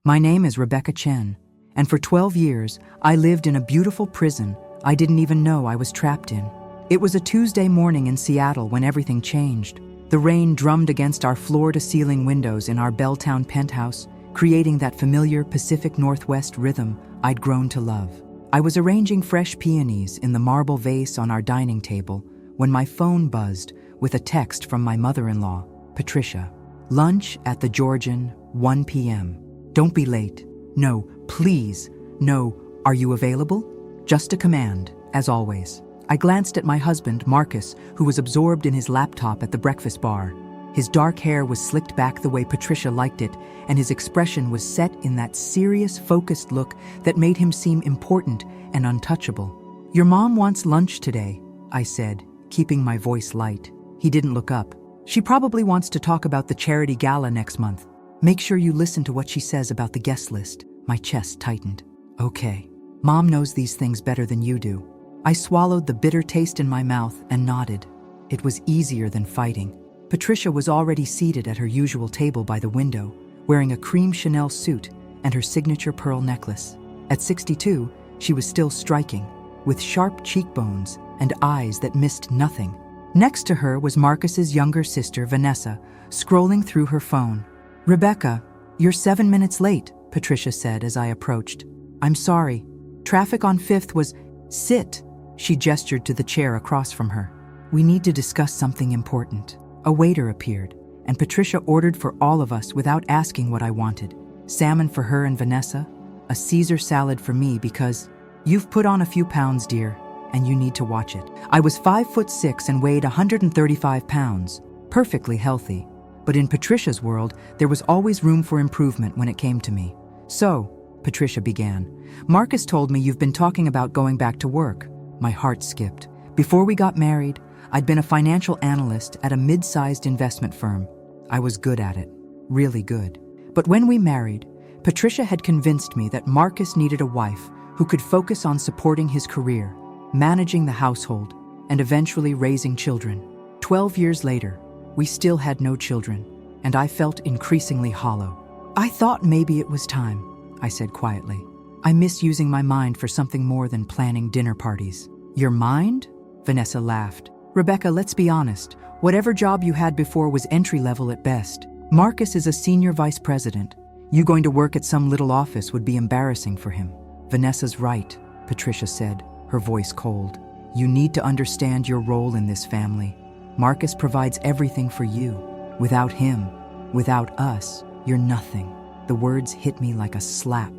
My name is Rebecca Chen, and for 12 years, I lived in a beautiful prison I didn't even know I was trapped in. It was a Tuesday morning in Seattle when everything changed. The rain drummed against our floor-to-ceiling windows in our Belltown penthouse, creating that familiar Pacific Northwest rhythm I'd grown to love. I was arranging fresh peonies in the marble vase on our dining table when my phone buzzed with a text from my mother-in-law, Patricia. Lunch at the Georgian, 1 p.m. Don't be late. No, please. No, are you available? Just a command, as always. I glanced at my husband, Marcus, who was absorbed in his laptop at the breakfast bar. His dark hair was slicked back the way Patricia liked it, and his expression was set in that serious, focused look that made him seem important and untouchable. Your mom wants lunch today, I said, keeping my voice light. He didn't look up. She probably wants to talk about the charity gala next month. Make sure you listen to what she says about the guest list. My chest tightened. Okay. Mom knows these things better than you do. I swallowed the bitter taste in my mouth and nodded. It was easier than fighting. Patricia was already seated at her usual table by the window, wearing a cream Chanel suit and her signature pearl necklace. At 62, she was still striking, with sharp cheekbones and eyes that missed nothing. Next to her was Marcus's younger sister, Vanessa, scrolling through her phone. Rebecca, you're 7 minutes late, Patricia said as I approached. I'm sorry. Traffic on 5th was... Sit, she gestured to the chair across from her. We need to discuss something important. A waiter appeared, and Patricia ordered for all of us without asking what I wanted. Salmon for her and Vanessa, a Caesar salad for me because you've put on a few pounds, dear, and you need to watch it. I was 5'6" and weighed 135 pounds, perfectly healthy. But in Patricia's world, there was always room for improvement when it came to me. So, Patricia began, Marcus told me you've been talking about going back to work. My heart skipped. Before we got married, I'd been a financial analyst at a mid-sized investment firm. I was good at it, really good. But when we married, Patricia had convinced me that Marcus needed a wife who could focus on supporting his career, managing the household, and eventually raising children. 12 years later, we still had no children, and I felt increasingly hollow. I thought maybe it was time, I said quietly. I miss using my mind for something more than planning dinner parties. Your mind? Vanessa laughed. Rebecca, let's be honest. Whatever job you had before was entry-level at best. Marcus is a senior vice president. You going to work at some little office would be embarrassing for him. Vanessa's right, Patricia said, her voice cold. You need to understand your role in this family. Marcus provides everything for you. Without him, without us, you're nothing. The words hit me like a slap.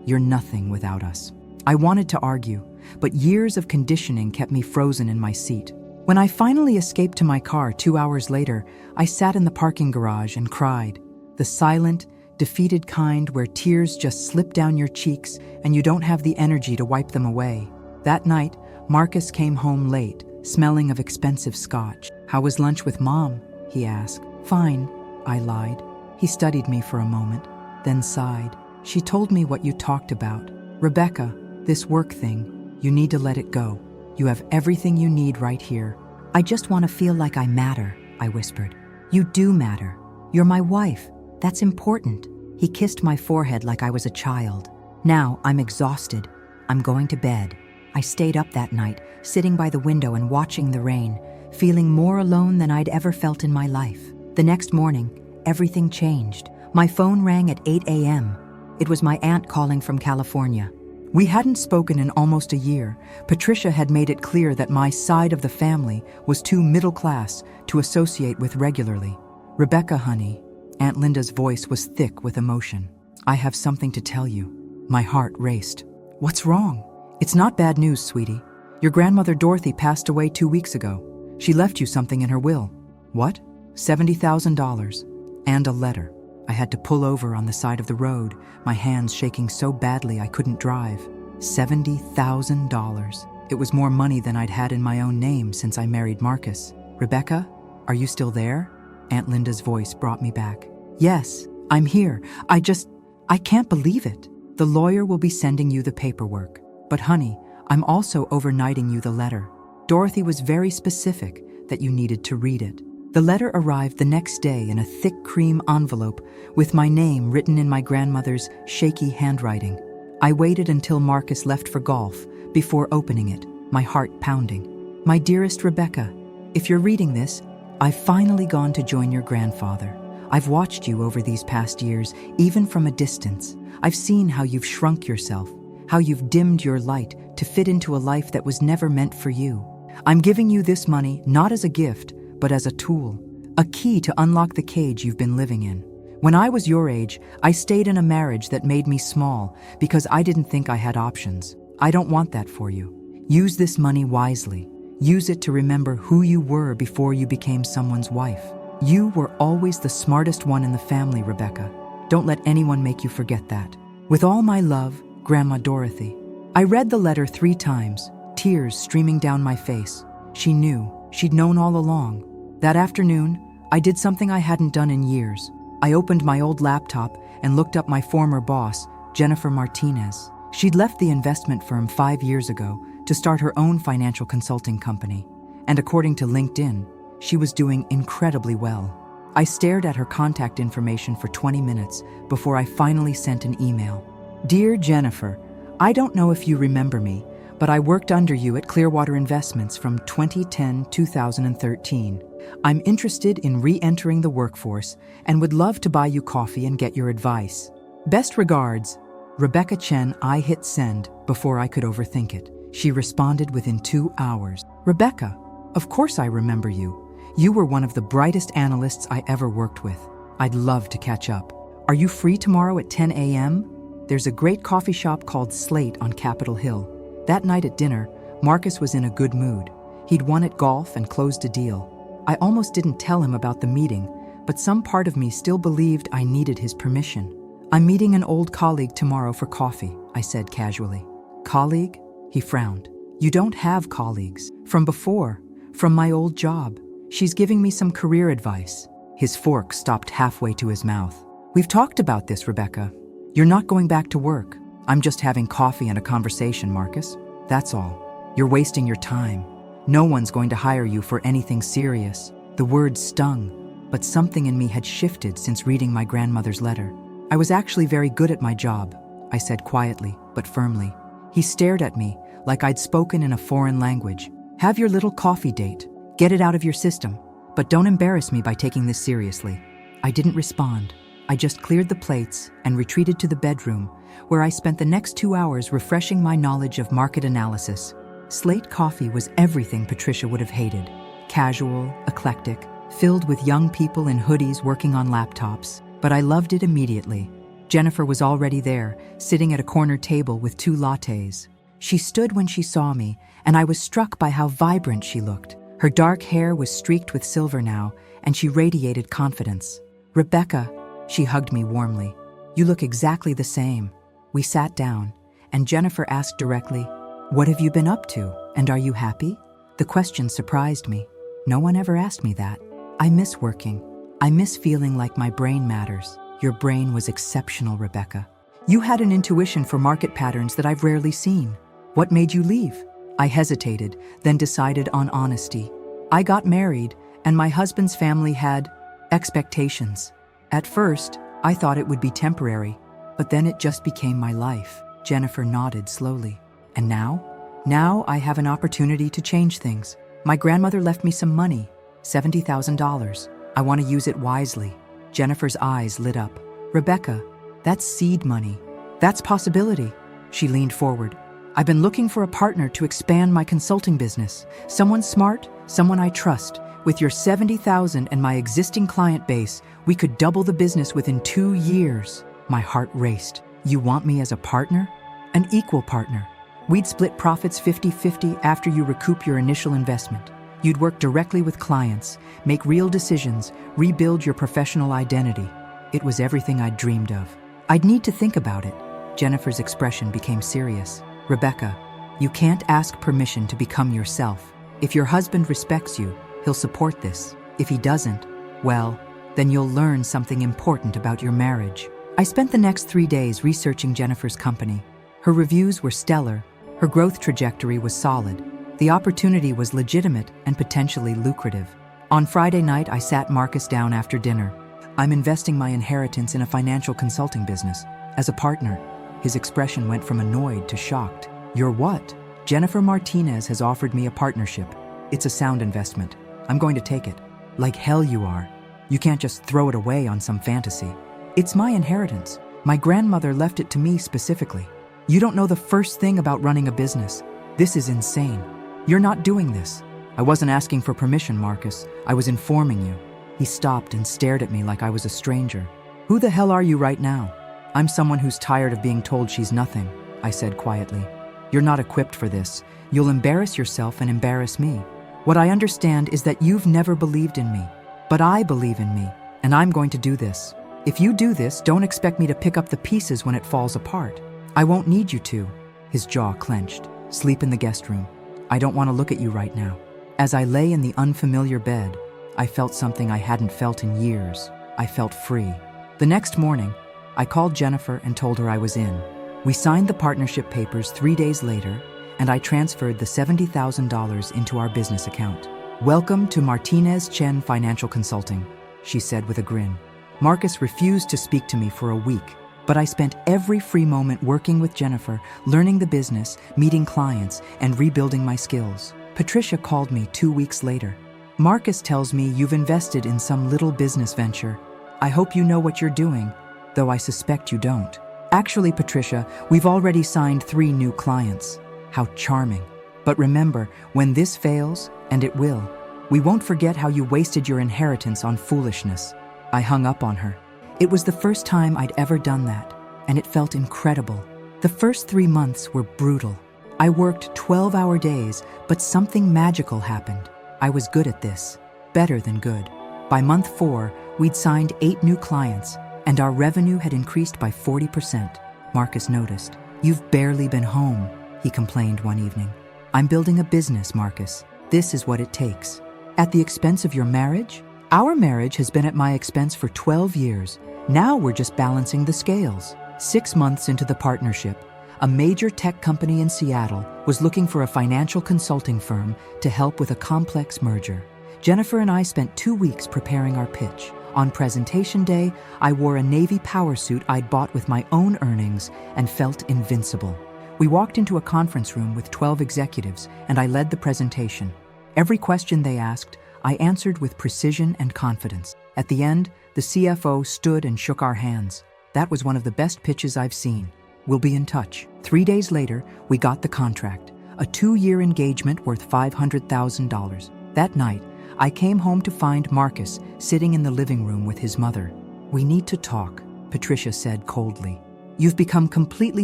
You're nothing without us. I wanted to argue, but years of conditioning kept me frozen in my seat. When I finally escaped to my car 2 hours later, I sat in the parking garage and cried. The silent, defeated kind where tears just slip down your cheeks and you don't have the energy to wipe them away. That night, Marcus came home late, smelling of expensive scotch. How was lunch with Mom? He asked. Fine, I lied. He studied me for a moment, then sighed. She told me what you talked about. Rebecca, this work thing, you need to let it go. You have everything you need right here. I just want to feel like I matter, I whispered. You do matter. You're my wife. That's important. He kissed my forehead like I was a child. Now I'm exhausted. I'm going to bed. I stayed up that night, sitting by the window and watching the rain, feeling more alone than I'd ever felt in my life. The next morning, everything changed. My phone rang at 8 a.m. It was my aunt calling from California. We hadn't spoken in almost a year. Patricia had made it clear that my side of the family was too middle class to associate with regularly. Rebecca, honey, Aunt Linda's voice was thick with emotion. I have something to tell you. My heart raced. What's wrong? It's not bad news, sweetie. Your grandmother Dorothy passed away 2 weeks ago. She left you something in her will. What? $70,000. And a letter. I had to pull over on the side of the road, my hands shaking so badly I couldn't drive. $70,000. It was more money than I'd had in my own name since I married Marcus. Rebecca, are you still there? Aunt Linda's voice brought me back. Yes, I'm here. I can't believe it. The lawyer will be sending you the paperwork. But honey, I'm also overnighting you the letter. Dorothy was very specific that you needed to read it. The letter arrived the next day in a thick cream envelope with my name written in my grandmother's shaky handwriting. I waited until Marcus left for golf before opening it, my heart pounding. My dearest Rebecca, if you're reading this, I've finally gone to join your grandfather. I've watched you over these past years, even from a distance. I've seen how you've shrunk yourself, how you've dimmed your light to fit into a life that was never meant for you. I'm giving you this money not as a gift, but as a tool, a key to unlock the cage you've been living in. When I was your age, I stayed in a marriage that made me small because I didn't think I had options. I don't want that for you. Use this money wisely. Use it to remember who you were before you became someone's wife. You were always the smartest one in the family, Rebecca. Don't let anyone make you forget that. With all my love, Grandma Dorothy. I read the letter 3 times, tears streaming down my face. She knew. She'd known all along. That afternoon, I did something I hadn't done in years. I opened my old laptop and looked up my former boss, Jennifer Martinez. She'd left the investment firm 5 years ago to start her own financial consulting company. And according to LinkedIn, she was doing incredibly well. I stared at her contact information for 20 minutes before I finally sent an email. Dear Jennifer, I don't know if you remember me, but I worked under you at Clearwater Investments from 2010-2013. I'm interested in re-entering the workforce and would love to buy you coffee and get your advice. Best regards, Rebecca Chen. I hit send before I could overthink it. She responded within 2 hours. Rebecca, of course I remember you. You were one of the brightest analysts I ever worked with. I'd love to catch up. Are you free tomorrow at 10 a.m.? There's a great coffee shop called Slate on Capitol Hill. That night at dinner, Marcus was in a good mood. He'd won at golf and closed a deal. I almost didn't tell him about the meeting, but some part of me still believed I needed his permission. I'm meeting an old colleague tomorrow for coffee, I said casually. Colleague? He frowned. You don't have colleagues. From before, from my old job. She's giving me some career advice. His fork stopped halfway to his mouth. We've talked about this, Rebecca. You're not going back to work. I'm just having coffee and a conversation, Marcus. That's all. You're wasting your time. No one's going to hire you for anything serious. The words stung, but something in me had shifted since reading my grandmother's letter. I was actually very good at my job, I said quietly, but firmly. He stared at me like I'd spoken in a foreign language. Have your little coffee date. Get it out of your system, but don't embarrass me by taking this seriously. I didn't respond. I just cleared the plates and retreated to the bedroom, where I spent the next 2 hours refreshing my knowledge of market analysis. Slate coffee was everything Patricia would have hated. Casual, eclectic, filled with young people in hoodies working on laptops. But I loved it immediately. Jennifer was already there, sitting at a corner table with 2 lattes. She stood when she saw me, and I was struck by how vibrant she looked. Her dark hair was streaked with silver now, and she radiated confidence. Rebecca, she hugged me warmly. You look exactly the same. We sat down, and Jennifer asked directly, what have you been up to, and are you happy? The question surprised me. No one ever asked me that. I miss working. I miss feeling like my brain matters. Your brain was exceptional, Rebecca. You had an intuition for market patterns that I've rarely seen. What made you leave? I hesitated, then decided on honesty. I got married, and my husband's family had expectations. At first, I thought it would be temporary, but then it just became my life. Jennifer nodded slowly. And now? Now I have an opportunity to change things. My grandmother left me some money, $70,000. I want to use it wisely. Jennifer's eyes lit up. Rebecca, that's seed money. That's possibility. She leaned forward. I've been looking for a partner to expand my consulting business. Someone smart, someone I trust. With your $70,000 and my existing client base, we could double the business within 2 years. My heart raced. You want me as a partner? An equal partner. We'd split profits 50-50 after you recoup your initial investment. You'd work directly with clients, make real decisions, rebuild your professional identity. It was everything I'd dreamed of. I'd need to think about it. Jennifer's expression became serious. Rebecca, you can't ask permission to become yourself. If your husband respects you, he'll support this. If he doesn't, well, then you'll learn something important about your marriage. I spent the next 3 days researching Jennifer's company. Her reviews were stellar. Her growth trajectory was solid. The opportunity was legitimate and potentially lucrative. On Friday night, I sat Marcus down after dinner. I'm investing my inheritance in a financial consulting business. As a partner, his expression went from annoyed to shocked. You're what? Jennifer Martinez has offered me a partnership. It's a sound investment. I'm going to take it. Like hell you are. You can't just throw it away on some fantasy. It's my inheritance. My grandmother left it to me specifically. You don't know the first thing about running a business. This is insane. You're not doing this. I wasn't asking for permission, Marcus. I was informing you. He stopped and stared at me like I was a stranger. Who the hell are you right now? I'm someone who's tired of being told she's nothing, I said quietly. You're not equipped for this. You'll embarrass yourself and embarrass me. What I understand is that you've never believed in me. But I believe in me, and I'm going to do this. If you do this, don't expect me to pick up the pieces when it falls apart. I won't need you to. His jaw clenched. Sleep in the guest room. I don't want to look at you right now. As I lay in the unfamiliar bed, I felt something I hadn't felt in years. I felt free. The next morning, I called Jennifer and told her I was in. We signed the partnership papers 3 days later, and I transferred the $70,000 into our business account. Welcome to Martinez Chen Financial Consulting, she said with a grin. Marcus refused to speak to me for a week, but I spent every free moment working with Jennifer, learning the business, meeting clients, and rebuilding my skills. Patricia called me 2 weeks later. Marcus tells me you've invested in some little business venture. I hope you know what you're doing, though I suspect you don't. Actually, Patricia, we've already signed 3 new clients. How charming. But remember, when this fails, and it will, we won't forget how you wasted your inheritance on foolishness. I hung up on her. It was the first time I'd ever done that, and it felt incredible. The first 3 months were brutal. I worked 12-hour days, but something magical happened. I was good at this, better than good. By month 4, we'd signed 8 new clients, and our revenue had increased by 40%. Marcus noticed. You've barely been home, he complained one evening. I'm building a business, Marcus. This is what it takes. At the expense of your marriage? Our marriage has been at my expense for 12 years. Now we're just balancing the scales. 6 months into the partnership, a major tech company in Seattle was looking for a financial consulting firm to help with a complex merger. Jennifer and I spent 2 weeks preparing our pitch. On presentation day, I wore a Navy power suit I'd bought with my own earnings and felt invincible. We walked into a conference room with 12 executives, and I led the presentation. Every question they asked, I answered with precision and confidence. At the end, the CFO stood and shook our hands. That was one of the best pitches I've seen. We'll be in touch. 3 days later, we got the contract, a 2-year engagement worth $500,000. That night, I came home to find Marcus sitting in the living room with his mother. We need to talk, Patricia said coldly. You've become completely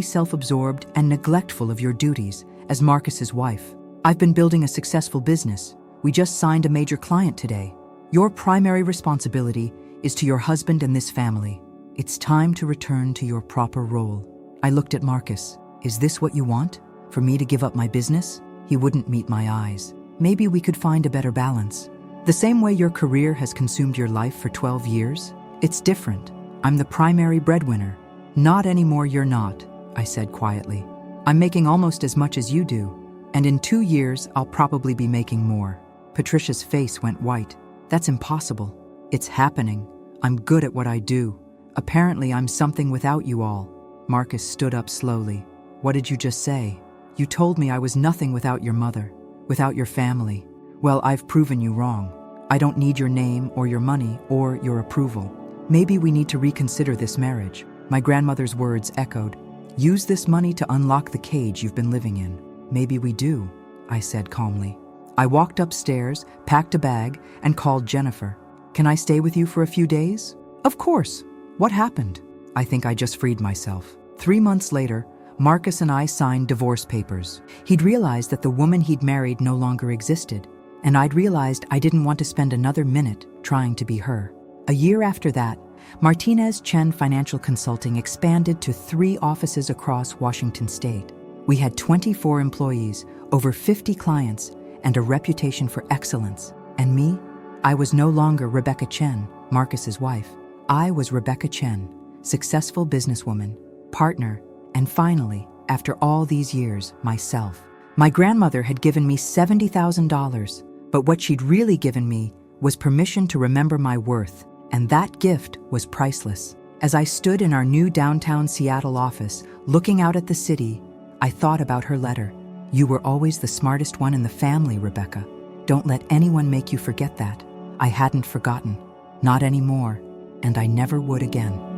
self-absorbed and neglectful of your duties as Marcus's wife. I've been building a successful business. We just signed a major client today. Your primary responsibility is to your husband and this family. It's time to return to your proper role. I looked at Marcus. Is this what you want? For me to give up my business? He wouldn't meet my eyes. Maybe we could find a better balance. The same way your career has consumed your life for 12 years, it's different. I'm the primary breadwinner. Not anymore, you're not, I said quietly. I'm making almost as much as you do, and in 2 years, I'll probably be making more. Patricia's face went white. That's impossible. It's happening. I'm good at what I do. Apparently, I'm something without you all. Marcus stood up slowly. What did you just say? You told me I was nothing without your mother, without your family. Well, I've proven you wrong. I don't need your name or your money or your approval. Maybe we need to reconsider this marriage. My grandmother's words echoed. Use this money to unlock the cage you've been living in. Maybe we do, I said calmly. I walked upstairs, packed a bag, and called Jennifer. Can I stay with you for a few days? Of course. What happened? I think I just freed myself. 3 months later, Marcus and I signed divorce papers. He'd realized that the woman he'd married no longer existed, and I'd realized I didn't want to spend another minute trying to be her. A year after that, Martinez Chen Financial Consulting expanded to 3 offices across Washington state. We had 24 employees, over 50 clients, and a reputation for excellence. And me? I was no longer Rebecca Chen, Marcus's wife. I was Rebecca Chen, successful businesswoman, partner, and finally, after all these years, myself. My grandmother had given me $70,000, but what she'd really given me was permission to remember my worth, and that gift was priceless. As I stood in our new downtown Seattle office, looking out at the city, I thought about her letter. You were always the smartest one in the family, Rebecca. Don't let anyone make you forget that. I hadn't forgotten. Not anymore, and I never would again.